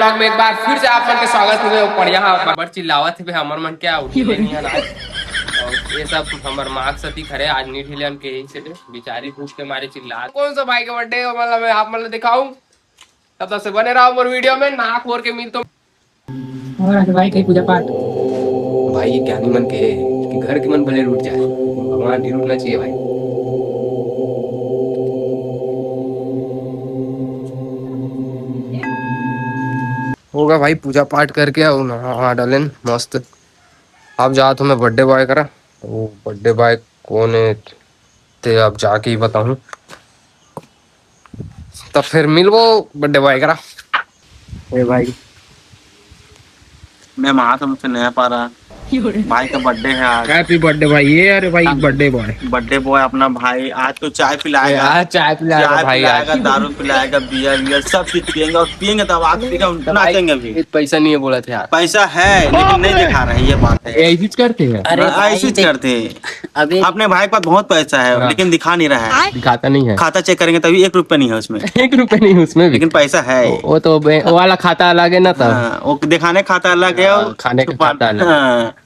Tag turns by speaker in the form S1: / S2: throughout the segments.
S1: Blog में एक बार फिर से आप मन के स्वागत हुए ऊपर यहाँ बड़ चिल्लावत है हमर मन क्या उठी नहीं है आज और ये सब हमर मार्क्स सती खरे आज नहीं ठिलन के यही से बेचारी पूछ के मारे चिल्ला कौन सा भाई के बर्थडे मतलब मैं आप मतलब दिखाऊं तब तक से बने रहो मोर वीडियो में नाक मोर के मिल तो
S2: और भाई कहीं पूजा पाठ
S1: भाई ये ज्ञानी मन के कि घर के मन भले रूठ जाए भगवान नहीं रूठना चाहिए भाई। होगा भाई पूजा पाठ करके आओ ना हाँ डालेन मस्त। अब जा तो मैं बर्थडे बॉय करा वो बर्थडे बॉय कौन है ते अब जाके ही बताऊं तब फिर मिलवो बर्थडे बॉय करा।
S3: अरे भाई मैं वहां तुमसे नहीं पा रहा। भाई का बर्थडे है आज।
S1: हैप्पी बर्थडे भाई ये अरे भाई बर्थडे बॉय
S3: अपना भाई आज तो चाय पिलाएगा।
S1: आज चाय पिलाएगा भाई आज
S3: दारू पिलाएगा बियर सब चीज पियेंगे और पियेंगे तब आग पी के नाचेंगे भी।
S1: पैसा नहीं है बोला थे यार
S3: पैसा है लेकिन नहीं दिखा रहे ये बात है।
S1: ऐसी करते हैं
S3: अरे ऐसे करते हैं। अभी अपने भाई के पास बहुत पैसा है लेकिन दिखा नहीं रहा है।
S1: दिखाता नहीं है
S3: खाता चेक करेंगे तभी 1 रुपया नहीं है उसमें।
S1: 1 रुपया नहीं उसमें भी
S3: लेकिन पैसा है।
S1: वो तो वो वाला खाता अलग है ना तब
S3: वो दिखाने खाता अलग है और
S1: खाने का खाता अलग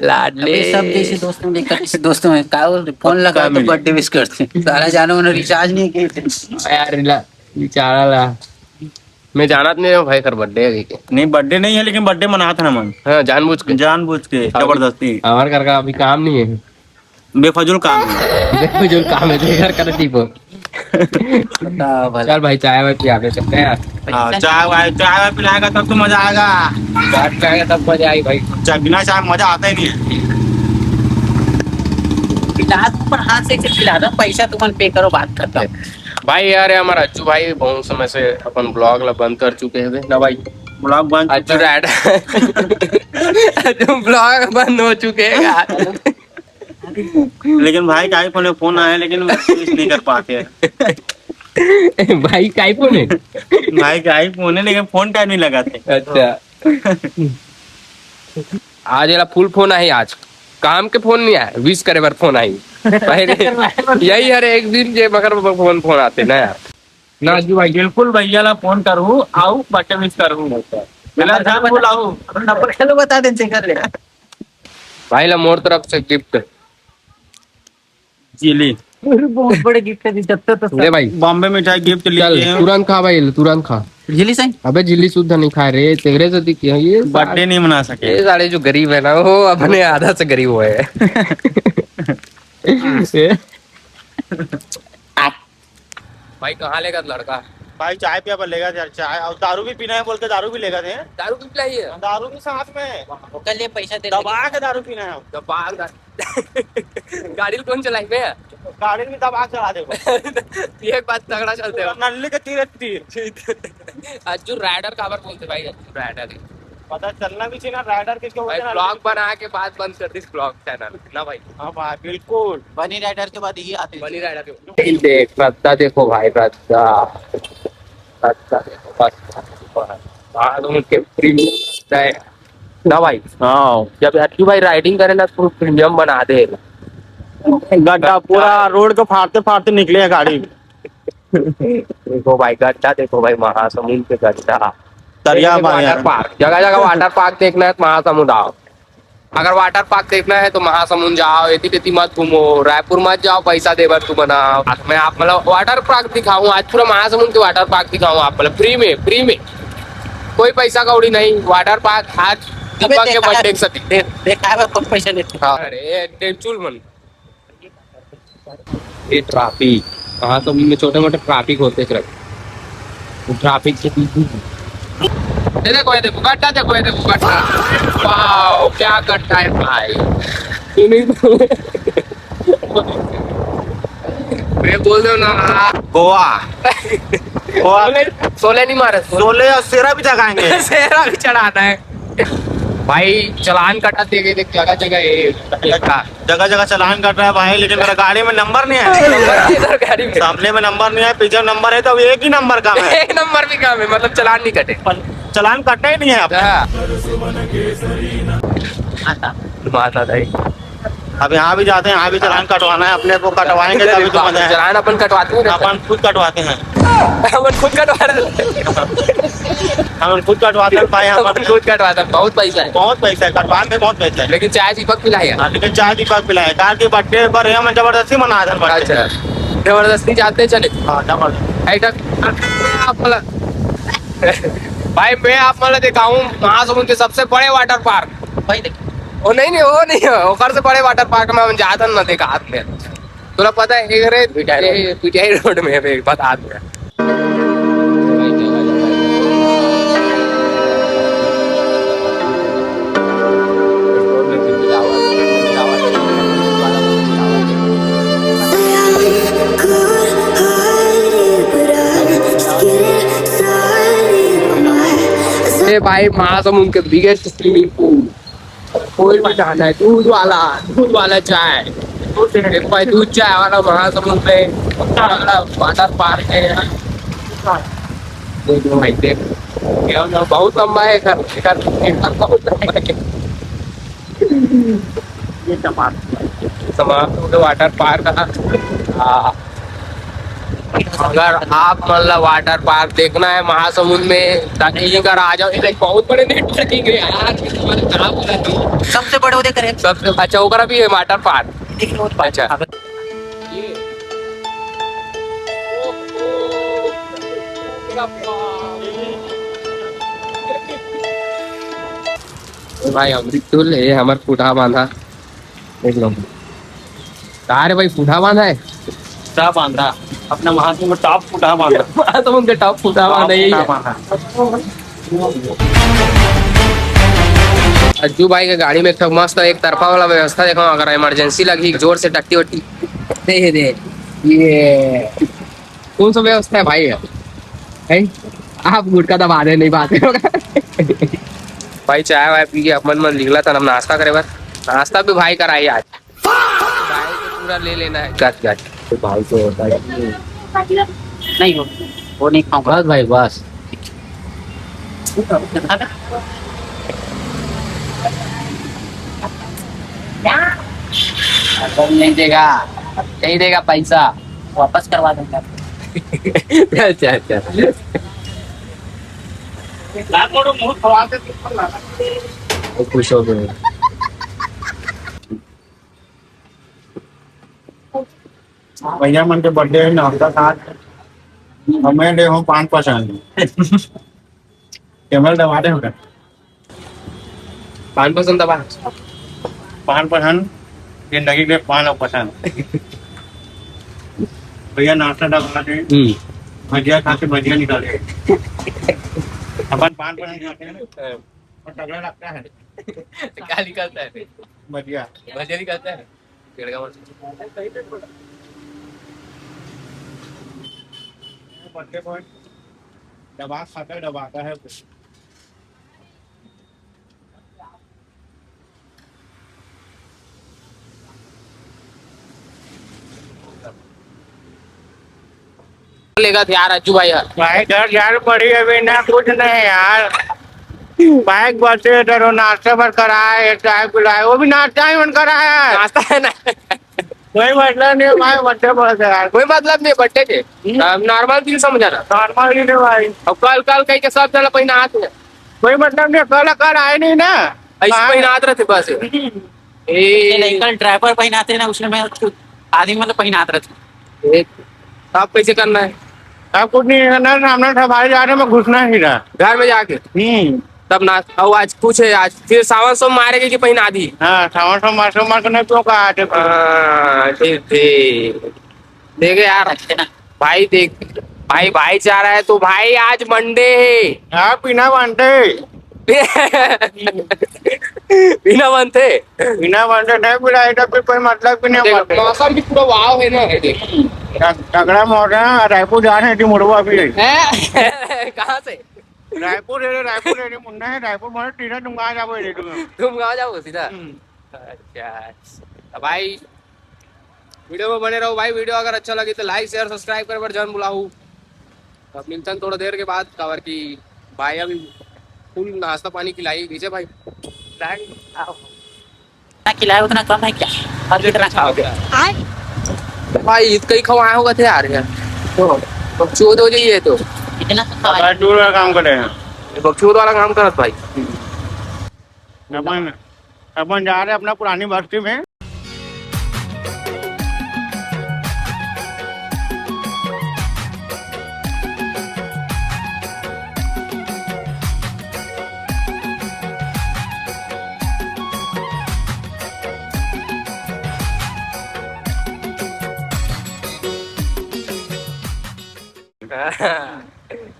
S1: लाडले
S2: सब जैसे दोस्तों देखकर किसी दोस्तों में का फोन लगा तो बर्थडे विश करते सारा जानो उन्होंने रिचार्ज नहीं किए
S1: यार बेचारा ला मैं जानत नहीं हूँ भाई कर बर्थडे है
S3: नहीं बर्थडे नहीं है लेकिन बर्थडे मनाता था ना मन।
S1: हाँ जानबूझ के
S3: जबरदस्ती
S1: हमारे घर का अभी काम नहीं है
S3: बेफजूल काम है।
S1: बेफजूल काम है घर का दीपो चल भाई चाय वाय पिया सकते हैं यार।
S3: चाय पिलाएगा तब तो मजा आएगा।
S1: चाय पिलाएगा तब मजा आई भाई
S3: बिना चाय मजा आता ही नहीं है।
S2: पर हाथ से खिला दो पैसा तुम पे करो बात करता हूँ
S1: भाई यार हमारा अज्जू भाई बहुत समय से अपन ब्लॉग ला बंद कर चुके हैं ना भाई।
S3: ब्लॉग बंद
S1: अज्जू रैड अज्जू ब्लॉग बंद हो चुके हैं यार।
S3: लेकिन भाई का आईफोन में फोन आया लेकिन नहीं कर पाते
S1: भाई का आईफोन है
S3: भाई का आईफोन है लेकिन फोन टाइम नहीं लगाते।
S1: अच्छा आज ये फुल फोन आई आज काम के फोन नहीं आया विश करे बार फोन आई पहले यही हर एक दिन जे मगर फोन आते ना यार
S3: ना अज्जू भाई बिल्कुल भैया ला फोन करूँ आऊ बर्थडे विश करूँ मेरा जान बुलाऊ
S2: नंबर चलो बता दें कर ले
S1: भाई ला मोर तरफ से गिफ्ट
S3: जिली
S2: बहुत बड़े गिफ्ट है जब तक
S1: ले भाई
S3: बॉम्बे मिठाई गिफ्ट लिए
S1: तुरंत खा भाई तुरंत खा
S2: झिल्ली सही।
S1: अबे झिल्ली शुद्ध नहीं खा रहे तेरे से दिखी ये
S3: बर्थडे नहीं मना सके।
S1: ये सारे जो गरीब है ना वो अपने आधा से गरीब हुए हैं। भाई कहाँ लेगा लड़का
S3: भाई चाय पिया पर लेगा यार चाय और दारू भी पीना है बोल के दारू भी लेगा थे।
S1: दारू भी पिलाइए
S3: दारू भी साथ में
S2: कल ये पैसा दे
S3: दबा के दारू पीना है।
S1: गाड़ी कौन चलाई मैं
S3: गाड़ी में दबा के चला दे
S1: ये बात तगड़ा चलते हो
S3: नल्ले के तीर
S1: अज्जू राइडर काबर बोलते भाई अज्जू राइडर
S3: पता चलना भी चाहिए ना राइडर किसको
S1: भाई ब्लॉग बना के बाद बंद कर दिस ब्लॉग चैनल ना भाई।
S3: हाँ भाई बिल्कुल
S2: बनी राइडर के बाद ये आते
S1: बनी राइडर देख रत्ता देखो भाई रत्ता देखो बस प्रीमियम रखता है ना भाई। हाँ जब अज्जू भाई राइडिंग करे ना तो प्रीमियम बना दे
S3: गड्ढा पूरा रोड को फाड़ते फाड़ते निकले गाड़ी।
S1: देखो भाई गड्ढा देखो भाई महासमुंद पे गड्ढा
S3: दरिया
S1: वाटर पार्क जगह जगह वाटर पार्क देखना है तो महासमुंद आओ। अगर वाटर पार्क देखना है तो महासमुंद जाओ एती मत घूमो रायपुर मत जाओ पैसा दे बर तू बनाओ। मैं आप मतलब वाटर पार्क दिखाऊं आज पूरा महासमुंद के वाटर पार्क दिखाऊं आप मतलब फ्री में कोई पैसा कौड़ी नहीं वाटर पार्क आज दीपक के बर्थडे सकते
S2: देखा है कौन पैसा देते।
S1: अरे चुल मन ये ट्रैफिक महासमुंद में छोटे मोटे ट्रैफिक होते ट्रैफिक के देखो गड्ढा वाओ क्या गड्ढा है भाई मैं बोल दो ना
S3: गोवा
S1: सोले नहीं मारे
S3: सोले और सेरा भी जगाएंगे
S1: सेरा भी चढ़ाना है भाई चलान कटा देंगे जगह
S3: जगह चलान कट रहा है भाई लेकिन मेरा गाड़ी में नंबर नहीं है
S1: गाड़ी में
S3: सामने में नंबर नहीं है पीछे नंबर है तो एक ही नंबर का है।
S1: एक नंबर भी काम है मतलब चलान नहीं कटे
S3: चलान कटना ही नहीं है
S1: माता भाई
S4: अब यहाँ भी जाते हैं, यहाँ भी चालान कटवाना है, अपने को कटवाएंगे तभी तो मजा है।
S1: चलान अपन कटवाते हैं,
S4: अपन खुद कटवाते हैं,
S1: अपन खुद कटवा रहे हैं।
S4: हम खुद कटवाते हैं भाई, हम
S1: अपन खुद कटवाते हैं, बहुत पैसा है।
S4: बहुत पैसा है, कटवाने में बहुत पैसा है।
S1: लेकिन चाय दीपक पिलाएगा।
S4: हाँ, लेकिन चाय दीपक पिलाए, कार की बर्थडे पर हम जबरदस्ती मना दें बर्थडे।
S1: अच्छा, जबरदस्ती जाते चले।
S4: हाँ जबरदस्ती।
S1: आप मला भाई मैं आप मला दिखाऊं महासमुंद के सबसे बड़े वाटर पार्क।
S2: भाई देखो
S1: वो नहीं नहीं वो नहीं है, ओकर से बड़े वाटर पार्क में हम जाता ना देखा हाथ में। तुला पता है एक पिटाई रोड में है, बता दे। ये भाई महासमुंद के बिगेस्ट स्विमिंग पूल, कोई भी जाना है, दूध वाला चाय, एक भाई दूध चाय वाला महासमुंद में वाटर पार्क है यहाँ। देखो भाई देख, ये बहुत लंबा है घर बहुत लंबा है। ये समाप्त वाटर पार्क। हाँ, अगर आप मतलब वाटर पार्क देखना है महासमुंद में ताकि अगर आ जाओ, ये बहुत बड़े नेटवर्किंग है आज के जमाने में, कहाँ बोला तू?
S2: सबसे बड़े होते करे
S1: सबसे अच्छा ओकरा भी है वाटर पार्क।
S2: देख लो
S1: अच्छा ये भाई अमृतुल है हमार फूटा बांधा, देख लो रे भाई फूटा बांधा है।
S4: फुटा बांधा अपना महासमुंद में टॉप फुटा बांधा।
S1: महासमुंद के टॉप फूटा बांधा यही है। अज्जू भाई के गाड़ी में एक मस्त एक तरफा वाला व्यवस्था देखो, अगर इमरजेंसी लगी जोर से टट्टी वट्टी दे ये कौन सा व्यवस्था है भाई? है आप गुटका दबा दे नहीं बात भाई चाय वाय पी के अपन मन निकला था, हम नाश्ता करे बस, नाश्ता भी भाई कराइए आज, भाई को पूरा ले लेना है। गट भाई को होता है
S2: नहीं वो नहीं खाऊंगा
S1: बस भाई बस। नहीं देगा नहीं देगा पैसा,
S2: वापस करवा दूंगा।
S1: अच्छा वो खुश हो गए।
S4: भैया मन के बर्थडे है नाश्ता साथ हमें दे हूँ 5%। केवल दबा दे होगा
S1: 5% दबा
S4: 5% जिंदगी के 5%। भैया नाश्ता दबा दे, भजिया खा के भजिया निकाले। अपन 5% खाते हैं ना और तगड़ा लगता है
S1: क्या निकलता है?
S4: भजिया
S1: भजिया निकलता है पेड़ का
S4: बर्थडे बॉय दबा खाता है, दबाता है।
S1: लेगा यार अज्जू भाई यार।
S4: भाई 10,000 पड़ी अभी ना, कुछ नहीं यार। बाइक बचे इधर नाश्ता पर कराए, चाय पिलाए, वो भी नाश्ता ही मन कराया।
S1: नाश्ता है ना,
S4: कोई मतलब नहीं भाई, बर्थडे पर यार
S1: कोई मतलब नहीं बर्थडे के नॉर्मल दिन समझा ना।
S4: नॉर्मल ही नहीं भाई।
S1: अब कल कहीं के सब चला पहिना हाथ में,
S4: कोई मतलब नहीं, कल आए नहीं ना,
S1: ऐसे पहिना हाथ रहते बस।
S2: नहीं कल ड्राइवर पहनाते ना, उसने मैं खुद आदमी मतलब पहनात रहते।
S1: अब कैसे करना है?
S4: अब कुछ नहीं करना, सामने सफाई जा रहे में घुसना ही रहा
S1: घर में जाके तब ना। अब आज कुछ है, आज फिर सावन सोम मारेगी कि पहिना दी।
S4: हाँ सावन सोमवार को नहीं क्यों कहा
S1: देखे यार भाई, देख भाई चाह रहा है तो भाई आज मंडे है।
S4: हाँ बिना बनते
S1: बिना बनते
S4: नहीं पिलाए तो फिर कोई मतलब भी नहीं बनते।
S1: मौसम भी पूरा वाव है ना, देख
S4: तगड़ा मौसम है। रायपुर जा रहे थे मुड़वा भी
S1: कहाँ से?
S4: रायपुर मुन्ना है, रायपुर मारे टीना तुम कहाँ जाओ
S1: तुम कहाँ जाओ सीधा? अच्छा तो भाई वीडियो में बने रहो भाई। वीडियो अगर अच्छा लगे तो लाइक शेयर सब्सक्राइब कर पर जान बुलाऊ। अब मिलते हैं थोड़ा देर के बाद कवर की। भाई अभी फुल नाश्ता पानी खिलाई विजय भाई।
S2: ना खिलाए उतना कम है क्या? हर कितना खाओगे?
S1: भाई इसका ही खवाया होगा थे यार बकचोद हो जाइए तो
S2: कितना सा खाओगे?
S4: मजदूर का काम करे हैं
S1: बकचोद वाला काम करत भाई
S4: अपन अपन जा रहे हैं अपना पुरानी बस्ती में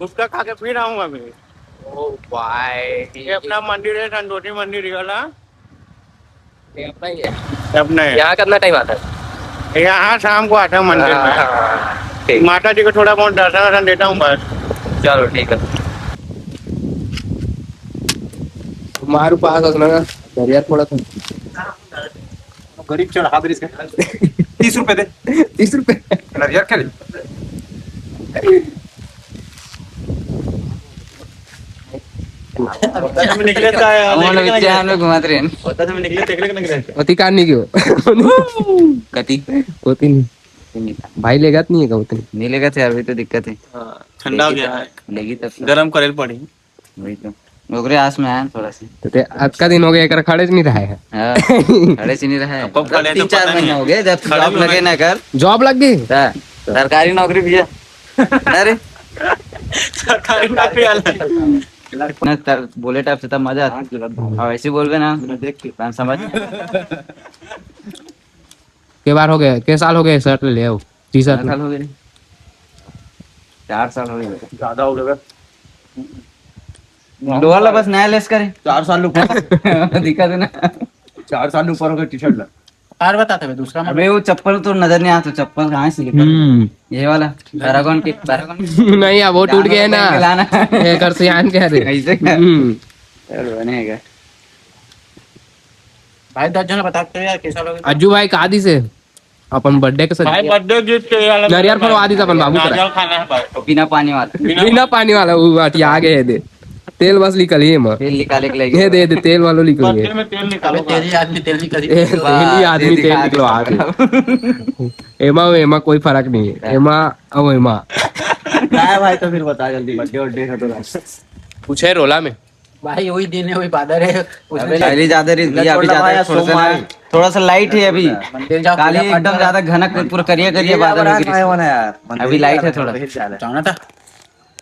S4: उसका खा के फिर आऊंगा अभी
S1: ओ भाई
S4: ये अपना मंदिर है संतोषी मंदिर ये वाला
S1: ये अपना ही है
S4: अपने
S1: यहाँ कितना टाइम आता है
S4: यहाँ शाम को आता हूँ मंदिर में
S1: ठीक
S4: माता जी को थोड़ा बहुत दर्शन वर्शन देता हूँ बस
S1: चलो ठीक है तुम्हारे पास असना दरिया थोड़ा था
S5: गरीब चढ़ा दे इसका 30 रुपए दे
S1: 30 रुपए
S5: यार क्या निकले
S2: हम लोग विचार में घुमाते रहे
S5: पता था मैं निकले देखले के निकले
S1: होती कार नहीं क्यों
S2: कति
S1: होती नहीं भाई लेगा नहीं है होती
S2: नहीं लेगा थे अभी तो दिक्कत है
S5: ठंडा हो गया है
S2: लेगी तब
S5: गरम करेल पड़ी
S2: वही तो ओकरे आस में आया थोड़ा सा
S1: तो आज का दिन हो गया एक खड़े नहीं रहा है
S2: हाँ, खड़े से नहीं रहा है
S5: कब खड़े तो
S2: 3-4
S5: पता
S2: महीने
S5: नहीं।
S2: हो गए जब
S5: खड़े
S2: जॉब
S5: भी
S2: लगे ना कर
S1: जॉब लग गई
S2: सरकारी नौकरी भैया अरे
S5: सरकारी नौकरी वाला
S2: ना बोले टाइप से तब मजा आता और ऐसे बोल ना देख के समझ
S1: के बार हो गए के साल हो गए शर्ट ले आओ टी शर्ट
S2: साल हो गए 4 साल हो गए
S5: ज्यादा हो गया
S2: लोहा ला बस नया लेस करे
S5: 4 साल ऊपर
S2: दिक्कत है ना
S5: 4 साल ऊपर हो गया टी-शर्ट ला
S2: और बताते हुए दूसरा अबे वो चप्पल तो नजर नहीं आता चप्पल कहाँ से लेकर ये वाला पैरागॉन की पैरागॉन
S1: नहीं अब वो टूट गया ना
S2: लाना
S1: ये कर सियान कह रहे
S2: ऐसे चलो बनेगा भाई 10 जन बताते हो यार कैसा लगे
S1: अज्जू भाई कहा दी से अपन बर्थडे के
S5: भाई
S1: साथ
S5: बर्थडे गिफ्ट के वाला
S1: नारियल फलवा दी था अपन बाबू
S5: नारियल खाना है भाई
S2: बिना पानी वाला
S1: बिना पानी वाला वो बाटी आ गए दे तेल बस निकल ये मां
S2: तेल निकाले के
S1: ये दे दे तेल वालों निकल
S5: बर्थडे
S1: गए
S5: में तेल निकालो
S2: आदमी तेल निकाल
S1: तेली आदमी तेल निकलो आ गए एमा कोई फर्क नहीं है एमा अब एमा
S5: क्या भाई तो फिर बता जल्दी बर्थडे का तो
S1: पूछे रोला में
S2: भाई वही दिन है वही बादर है उसमें पहले ज्यादा रिस्क भैया अभी ज्यादा थोड़ा सा लाइट है अभी काली एकदम ज्यादा घनक पूरा करिया करिया बादल हो गई
S5: यार
S2: अभी लाइट है थोड़ा जाना था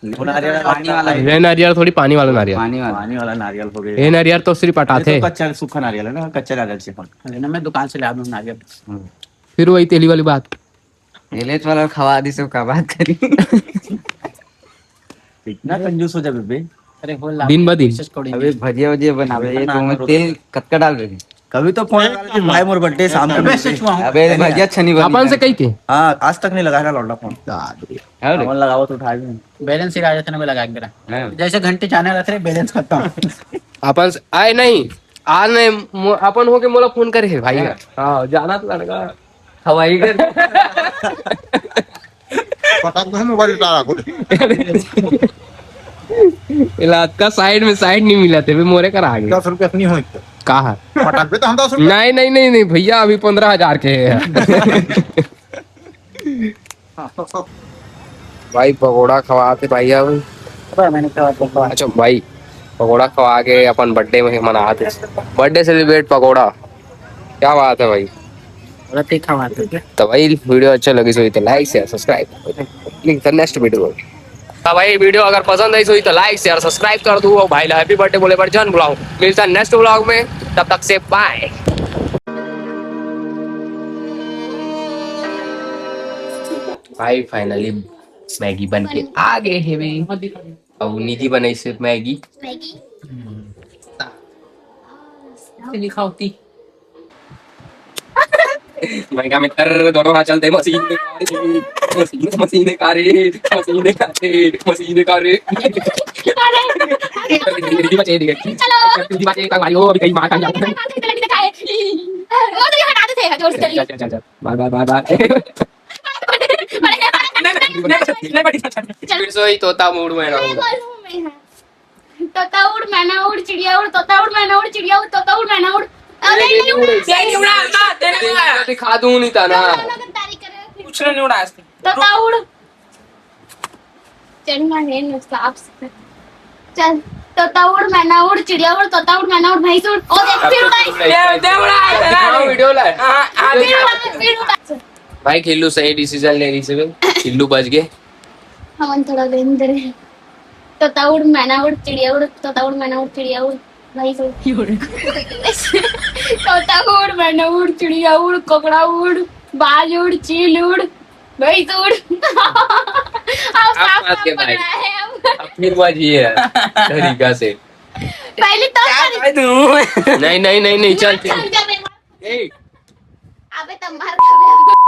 S2: पानी वाला
S1: ये नारियल थोड़ी पानी वाला नारियल
S5: पानी वाला नारियल हो गया
S1: ये नारियल तो सिर्फ अटाते
S5: तो कच्चा सूखा नारियल है ना कच्चा नारियल से
S2: लेना मैं दुकान से ला दूं नारियल
S1: फिर वही तेली वाली बात
S2: एलेट वाला खवा दी सब का बात करी
S5: इतना कंजूस हो जा बेबे
S2: अरे हो
S1: दिन ब दिन
S2: अबे भजिया वजिया बनावे ये तो मैं तेल कतका डाल रही
S5: कभी तो फोन लगा कि भाई मोर बर्थडे शाम को
S2: अबे भजिया छनी बनी
S1: अपन से कही के
S5: हाँ आज तक नहीं लगाया ना लौटा फोन फोन लगाओ तो उठा भी
S2: बैलेंस ही राजा ने लगा के मेरा जैसे घंटे जाने रहते बैलेंस खत्म
S1: अपन से आए नहीं आज नहीं अपन हो के मोला फोन करे है भाई हाँ जाना तो लड़का
S2: हवाई कर
S5: पता तो है मोबाइल उतारा को
S1: इलाज का साइड में साइड नहीं मिला थे मोरे कर आगे
S5: 10 रुपए नहीं हो
S1: कहा
S5: पटाख पे तो हम 10
S1: नहीं नहीं नहीं नहीं भैया अभी 15,000 के है भाई पकोड़ा खवाते भैया
S2: मैंने कहा
S1: अच्छा भाई पकोड़ा खवा के अपन बर्थडे में मनाते बर्थडे सेलिब्रेट पकोड़ा क्या बात है भाई
S2: तीखा मारते थे
S1: तो भाई वीडियो अच्छा लगी सो तो like share subscribe next video तो भाई वीडियो अगर पसंद आई सो तो लाइक शेयर सब्सक्राइब कर दो और भाई हैप्पी बर्थडे बोले पर जन बुलाओ मिलता है नेक्स्ट व्लॉग में तब तक से बाय भाई फाइनली मैगी बन के आ गए है भाई और निधि बनाई से मैगी खाती मैं में कर दोनों हाथ चलते मशीन मशीन का रे मशीन का रे मशीन का रे बचे दिखे चलो बचे का भाई हो कहीं मार का जाता है वो तो ये हटाते थे जोर से चल चल चल बाय बाय बाय बाय फिर सोई तोता मूड में रहूंगा
S6: तोता उड़ मैना उड़ चिड़िया उड़ तोता उड़ मैना उड़ चिड़िया उड़ तोता उड़ मैना उड़
S1: नहीं उड़े दिखा दूं नहीं था ना
S6: कुछ नहीं उड़ा आज
S7: तोताउड़ चढ़ना है नुस्खा आप चल तोताउड़ मैना उड़ चिड़िया उड़ तोताउड़ मैना उड़ भैंस उड़ ओ देख फिर उड़ाई
S1: वीडियो लाए
S7: फिर उड़ा
S1: भाई खिल्लू सही डिसीजन ले रही से खिल्लू बच गए
S7: हम थोड़ा देर तोताउड़ मैना उड़ चिड़िया उड़ तोताउड़ मैना उड़ चिड़िया उड़ भैंस उड़ तोताउड़ मैना उड़ चिड़िया उड़ कोकड़ा उड़ बाज उड़ चील उड़ भैंस उड़ अब साफ
S1: बात के
S7: साफ
S1: भाई।
S7: पढ़ रहा है अब
S1: अब फिर बजिए तरीका से
S7: पहले तो
S1: नहीं नहीं नहीं नहीं चल
S7: चल जा मेरे
S1: ए,
S7: अबे तब मार खा